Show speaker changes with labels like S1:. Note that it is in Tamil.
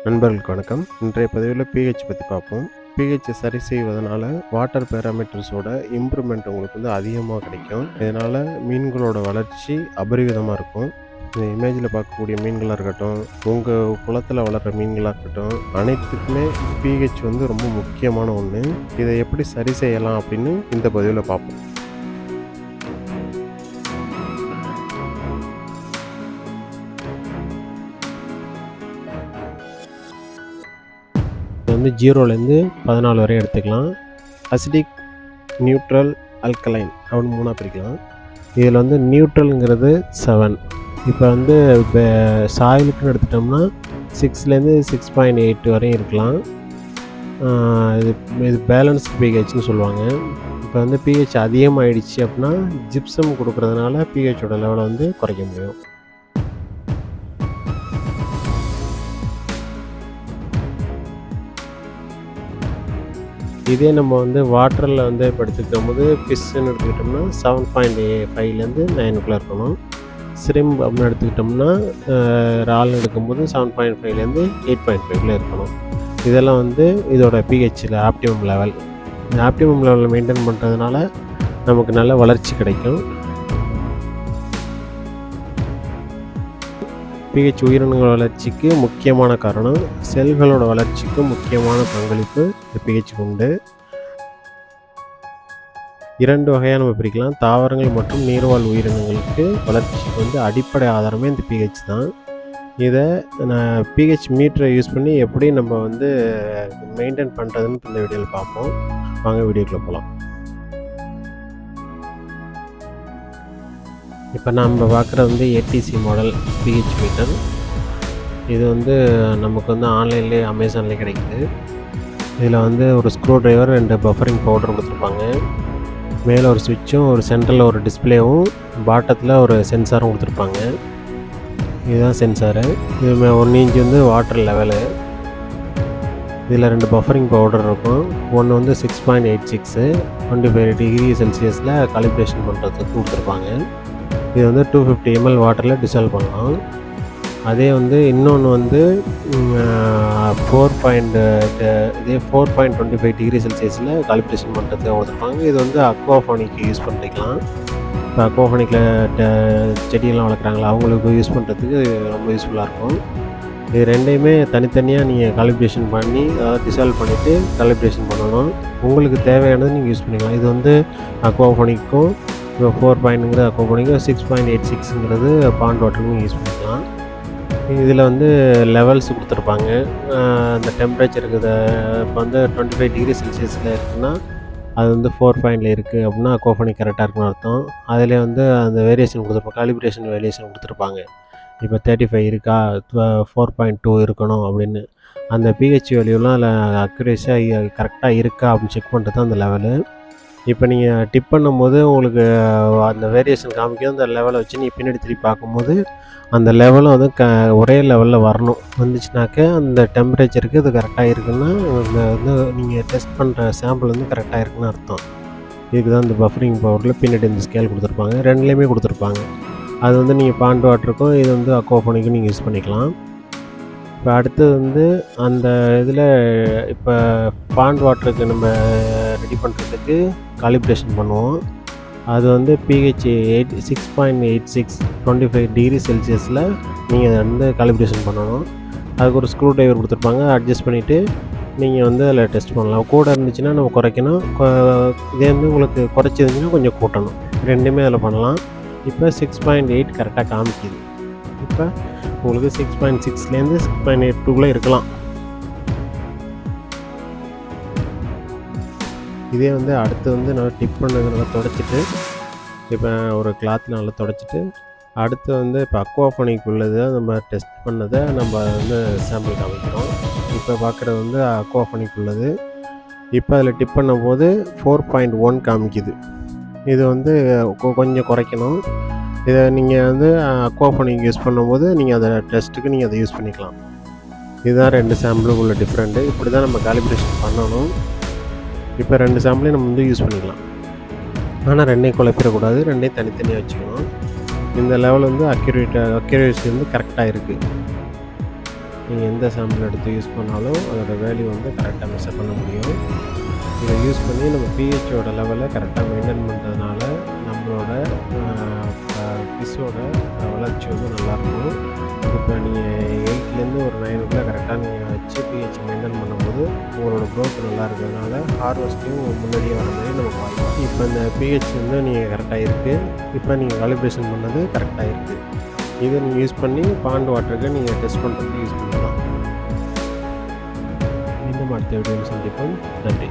S1: நண்பர்களுக்கு வணக்கம். இன்றைய பதிவில் pH பற்றி பார்ப்போம். pH சரி செய்வதனால வாட்டர் பேராமீட்டர்ஸோட இம்ப்ரூவ்மெண்ட் உங்களுக்கு வந்து அதிகமாக கிடைக்கும். இதனால் மீன்களோட வளர்ச்சி அபரிவிதமாக இருக்கும். இந்த இமேஜில் பார்க்கக்கூடிய மீன்களாக இருக்கட்டும், உங்கள் குளத்தில் வளர்கிற மீன்களாக இருக்கட்டும், அனைத்துக்குமே pH வந்து ரொம்ப முக்கியமான ஒன்று. இதை எப்படி சரி செய்யலாம் அப்படின்னு இந்த பதிவில் பார்ப்போம். வந்து 0லேருந்து 14 வரை எடுத்துக்கலாம். அசிடிக், நியூட்ரல், அல்கலைன் அப்படின்னு 3ஆக பிரிக்கலாம். இதில் வந்து நியூட்ரலுங்கிறது 7. இப்போ சாயிலுக்குன்னு எடுத்துட்டோம்னா 6லேருந்து 6.8 வரையும் இருக்கலாம். இது பேலன்ஸ்டு pHன்னு சொல்லுவாங்க. இப்போ வந்து pH அதிகமாகிடுச்சு அப்படின்னா ஜிப்சம் கொடுக்குறதுனால pHோட லெவலை வந்து குறைக்க முடியும். இதே நம்ம வந்து வாட்டரில் வந்து இப்போ எடுத்துக்கிட்ட போது ஃபிஷ்ஷுன்னு எடுத்துக்கிட்டோம்னா 7.5லேருந்து 9க்குள்ளே இருக்கணும். ஸ்ரிம்ப் அப்படின்னு எடுத்துக்கிட்டோம்னா இறால்னு எடுக்கும்போது 7.5லேருந்து 8.5க்குள்ளே இருக்கணும். இதெல்லாம் வந்து இதோட pHயில் ஆப்டிமம் லெவல். இந்த ஆப்டிமம் லெவலில் மெயின்டைன் பண்ணுறதுனால நமக்கு நல்ல வளர்ச்சி கிடைக்கும். pH உயிரினங்கள் வளர்ச்சிக்கு முக்கியமான காரணம். செல்களோட வளர்ச்சிக்கு முக்கியமான பங்களிப்பு இந்த pH உண்டு. 2 வகையாக நம்ம பிரிக்கலாம். தாவரங்கள் மற்றும் நீர்வாழ் உயிரினங்களுக்கு வளர்ச்சிக்கு வந்து அடிப்படை ஆதாரமே இந்த pH தான். இதை pH மீட்டரை யூஸ் பண்ணி எப்படி நம்ம வந்து மெயின்டைன் பண்ணுறதுன்னு இந்த வீடியோவில் பார்ப்போம். வாங்க வீடியோக்குள்ளே போகலாம். இப்போ நம்ம பார்க்குறது வந்து ஏடிசி மாடல் pH மீட்டர். இது வந்து நமக்கு வந்து ஆன்லைன்லேயே அமேசான்லேயே கிடைக்குது. இதில் வந்து ஒரு ஸ்க்ரூ ட்ரைவர் 2 பஃபரிங் பவுடர் கொடுத்துருப்பாங்க. மேலே ஒரு சுவிட்சும் ஒரு சென்டரில் ஒரு டிஸ்பிளேவும் பாட்டத்தில் ஒரு சென்சாரும் கொடுத்துருப்பாங்க. இதுதான் சென்சாரு. இது 1 இன்ச் வந்து வாட்டர் லெவலு. இதில் 2 பஃபரிங் பவுடர் இருக்கும். ஒன்று வந்து 6.86 25 டிகிரி செல்சியஸில் காலிப்ரேஷன் பண்ணுறதுக்கு கொடுத்துருப்பாங்க. இது வந்து 250 ml வாட்டரில் டிசால்வ் பண்ணலாம். அதே வந்து இன்னொன்று வந்து 4.25 டிகிரி செல்சியஸில் காலிப்ரேஷன் பண்ணுறதுக்கு கொடுத்துருப்பாங்க. இது வந்து அக்வாஃபானிக்கு யூஸ் பண்ணிக்கலாம். இப்போ அக்வாஃபானிக்கில் செடியெல்லாம் வளர்க்குறாங்களா அவங்களுக்கு யூஸ் பண்ணுறதுக்கு ரொம்ப யூஸ்ஃபுல்லாக இருக்கும். இது ரெண்டையுமே தனித்தனியாக நீங்கள் காலிப்ரேஷன் பண்ணி அதாவது டிசால்வ் பண்ணிவிட்டு காலிப்ரேஷன் பண்ணணும். உங்களுக்கு தேவையானது நீங்கள் யூஸ் பண்ணிக்கலாம். இது வந்து அக்வாஃபானிக்கும் இப்போ 4.ங்கிறது அக்வாஃபானிக்கும் 6.86ங்கிறது பாண்ட் வாட்டருக்கும் யூஸ் பண்ணிக்கலாம். இதில் வந்து லெவல்ஸ் கொடுத்துருப்பாங்க. அந்த டெம்பரேச்சர் இருக்குது. இப்போ வந்து 25 டிகிரி செல்சியஸில் இருக்குதுன்னா அது வந்து 4.ல் இருக்குது அப்படின்னா அக்வாஃபானிக் கரெக்டாக இருக்குன்னு அர்த்தம். அதில் வந்து அந்த வேரியேஷன் கொடுத்துருப்பாங்க, காலிப்ரேஷன் வேரியேஷன் கொடுத்துருப்பாங்க. இப்போ 35 இருக்கா, 4.2 இருக்கணும் அப்படின்னு அந்த pH வேல்யூலாம் அதில் அக்யூரேஸாக கரெக்டாக இருக்கா அப்படின்னு செக் பண்ணுறது தான் அந்த லெவலு. இப்போ நீங்கள் டிப் பண்ணும்போது உங்களுக்கு அந்த வேரியேஷன் காமிக்கும். அந்த லெவலை வச்சு நீங்கள் பின்னாடி திருப்பி பார்க்கும்போது அந்த லெவலும் வந்து ஒரே லெவலில் வரணும். வந்துச்சுனாக்க அந்த டெம்பரேச்சருக்கு இது கரெக்டாக இருக்குன்னா அந்த வந்து நீங்கள் டெஸ்ட் பண்ணுற சாம்பிள் வந்து கரெக்டாக இருக்குன்னு அர்த்தம். இதுக்கு தான் இந்த பஃபரிங் பவுடரில் பின்னாடி இந்த ஸ்கேல் கொடுத்துருப்பாங்க. ரெண்டுலேயுமே கொடுத்துருப்பாங்க. அது வந்து நீங்கள் பாண்ட் வாட்டருக்கும் இது வந்து அக்வாஃபானிக்கும் நீங்கள் யூஸ் பண்ணிக்கலாம். இப்போ அடுத்தது வந்து அந்த இதில் இப்போ பாண்ட் வாட்டருக்கு நம்ம ரெடி பண்ணுறதுக்கு காலிப்ரேஷன் பண்ணுவோம். அது வந்து pH 6.86 25 டிகிரி செல்சியஸில் நீங்கள் அதை வந்து காலிப்ரேஷன் பண்ணணும். அதுக்கு ஒரு ஸ்க்ரூ ட்ரைவர் கொடுத்துருப்பாங்க. அட்ஜஸ்ட் பண்ணிவிட்டு நீங்கள் வந்து அதில் டெஸ்ட் பண்ணலாம். கூட இருந்துச்சுன்னா நம்ம குறைக்கணும். இதே வந்து உங்களுக்கு குறைச்சிருந்துச்சுன்னா கொஞ்சம் கூட்டணும். ரெண்டுமே அதில் பண்ணலாம். இப்போ 6.8 கரெக்டாக காமிக்குது. இப்போ உங்களுக்கு 6.6லேருந்து 6.82க்குள்ளே இருக்கலாம். இதே வந்து அடுத்து வந்து நல்லா டிப் பண்ணது நல்லா தொடச்சிட்டு இப்போ ஒரு கிளாத்தில் நல்லா தொடச்சிட்டு அடுத்து வந்து இப்போ அக்வாஃபானிக் உள்ளதை நம்ம டெஸ்ட் பண்ணதை நம்ம வந்து சாம்பிள் காமிக்கிறோம். இப்போ பார்க்குறது வந்து அக்வாஃபானிக் உள்ளது. இப்போ அதில் டிப் பண்ணும்போது 4.1 காமிக்குது. இது வந்து கொஞ்சம் குறைக்கணும். இதை நீங்கள் வந்து அக்வாஃபானிக் யூஸ் பண்ணும்போது நீங்கள் அதை டெஸ்ட்டுக்கு நீங்கள் அதை யூஸ் பண்ணிக்கலாம். இதுதான் 2 சாம்பிளுக்கு உள்ள டிஃப்ரெண்ட்டு. இப்படி தான் நம்ம காலிப்ரேஷன் பண்ணணும். இப்போ 2 சாம்பிளையும் நம்ம வந்து யூஸ் பண்ணிக்கலாம். ஆனால் ரெண்டையும் குழப்பிடக்கூடாது. ரெண்டையும் தனித்தனியாக வச்சுக்கணும். இந்த லெவல் வந்து அக்யூரேசி வந்து கரெக்டாக இருக்குது. நீங்கள் எந்த சாம்பிள் எடுத்து யூஸ் பண்ணாலும் அதோட வேல்யூ வந்து கரெக்டாக மெஷர் பண்ண முடியும். இதை யூஸ் பண்ணி நம்ம பிஹெச்சோட லெவலை கரெக்டாக மெயின்டைன் பண்ணுறதுனால நம்மளோட ஃபிஷ்ஷோட வளர்ச்சி வந்து நல்லாயிருக்கும். இப்போ நீங்கள் 8லேருந்து ஒரு 9 கரெக்டாக நீங்கள் வச்சு பிஹெச் மெயின்டைன் பண்ணும்போது உங்களோட க்ரோத் நல்லா இருக்கிறதுனால ஹார்வெஸ்ட்டையும் முன்னாடியே வர மாதிரி நமக்கு வாய்ப்பு. இப்போ இந்த பிஹெச் வந்து நீங்கள் கரெக்டாக இருக்குது. இப்போ நீங்கள் காலிப்ரேஷன் பண்ணது கரெக்டாக இருக்குது. இதை நீங்கள் யூஸ் பண்ணி பாண்ட் வாட்டருக்கு நீங்கள் டெஸ்ட் பண்ணுறதுக்கு யூஸ் பண்ணலாம். மீண்டும் அடுத்த வீடியோவில் சந்திப்போம். நன்றி.